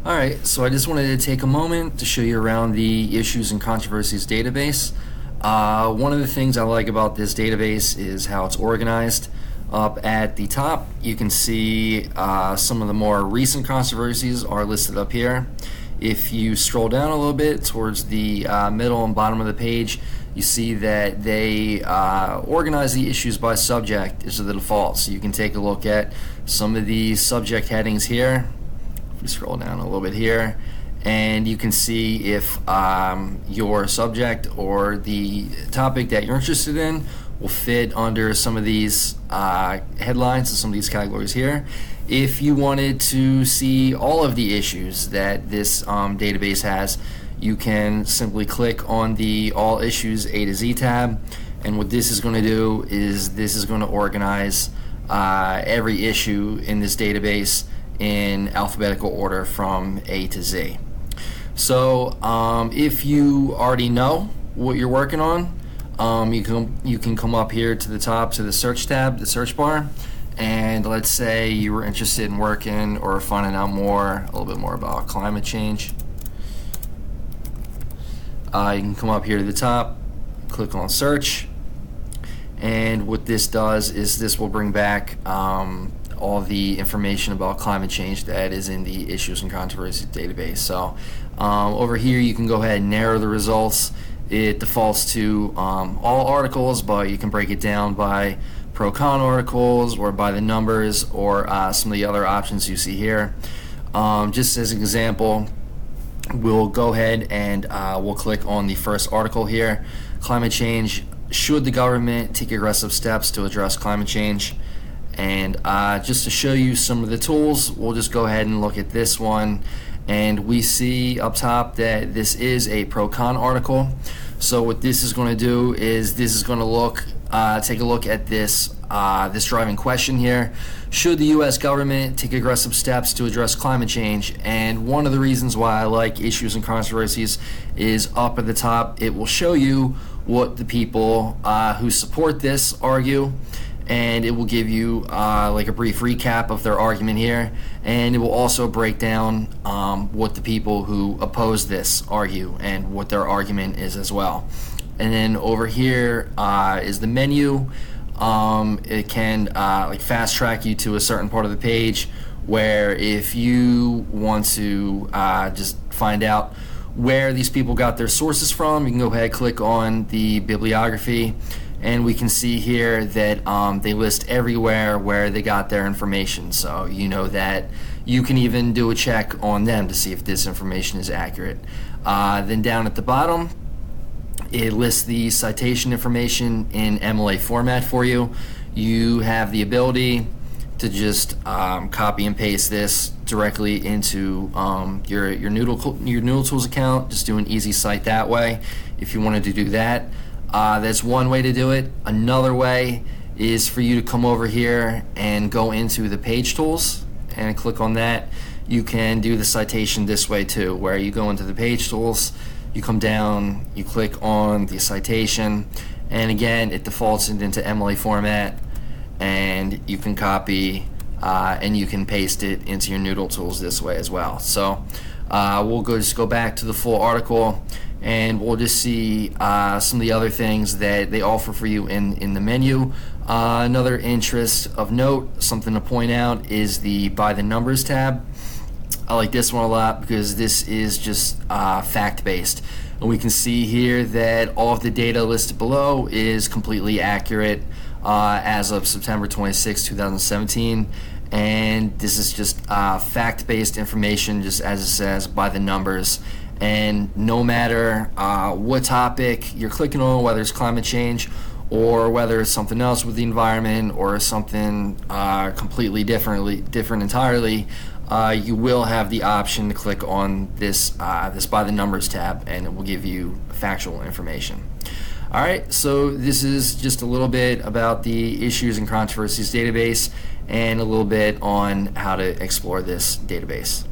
Alright, so I just wanted to take a moment to show you around the Issues and Controversies database. One of the things I like about this database is how it's organized. Up at the top, you can see some of the more recent controversies are listed up here. If you scroll down a little bit towards the middle and bottom of the page, you see that they organize the issues by subject is the default. So you can take a look at some of the subject headings here. If we scroll down a little bit here, and you can see if your subject or the topic that you're interested in will fit under some of these headlines and some of these categories here. If you wanted to see all of the issues that this database has, you can simply click on the All Issues A to Z tab, and what this is going to do is this is going to organize every issue in this database in alphabetical order from A to Z. So if you already know what you're working on, you can come up here to the top to the search tab, the search bar, and let's say you were interested in working or finding out a little bit more about climate change. You can come up here to the top, click on search, and what this does is this will bring back all the information about climate change that is in the Issues and Controversies database. So over here you can go ahead and narrow the results. It defaults to all articles, but you can break it down by pro-con articles or by the numbers or some of the other options you see here. Just as an example, we'll go ahead and we'll click on the first article here, climate change. Should the government take aggressive steps to address climate change? And just to show you some of the tools, we'll just go ahead and look at this one, and we see up top that this is a pro-con article. So what this is going to do is this is going to take a look at this this driving question here: should the U.S. government take aggressive steps to address climate change? And one of the reasons why I like Issues and Controversies is up at the top it will show you what the people who support this argue, and it will give you like a brief recap of their argument here, and it will also break down what the people who oppose this argue and what their argument is as well. And then over here is the menu. It can like fast track you to a certain part of the page, where if you want to just find out where these people got their sources from, you can go ahead, click on the bibliography, and we can see here that they list everywhere where they got their information. So you know that you can even do a check on them to see if this information is accurate. Then down at the bottom, it lists the citation information in MLA format for you. You have the ability to just copy and paste this directly into your Noodle Tools account. Just do an easy cite that way if you wanted to do that. That's one way to do it. Another way is for you to come over here and go into the page tools and click on that. You can do the citation this way too, where you go into the page tools, you come down, you click on the citation, and again it defaults it into MLA format, and you can copy and you can paste it into your Noodle Tools this way as well. So we'll just go back to the full article, and we'll just see some of the other things that they offer for you in the menu. Another interest of note, something to point out, is the By the Numbers tab. I like this one a lot because this is just fact-based, and we can see here that all of the data listed below is completely accurate as of September 26, 2017, and this is just fact-based information, just as it says, by the numbers. And no matter what topic you're clicking on, whether it's climate change or whether it's something else with the environment or something completely different entirely, you will have the option to click on this By the Numbers tab, and it will give you factual information. Alright, so this is just a little bit about the Issues and Controversies database and a little bit on how to explore this database.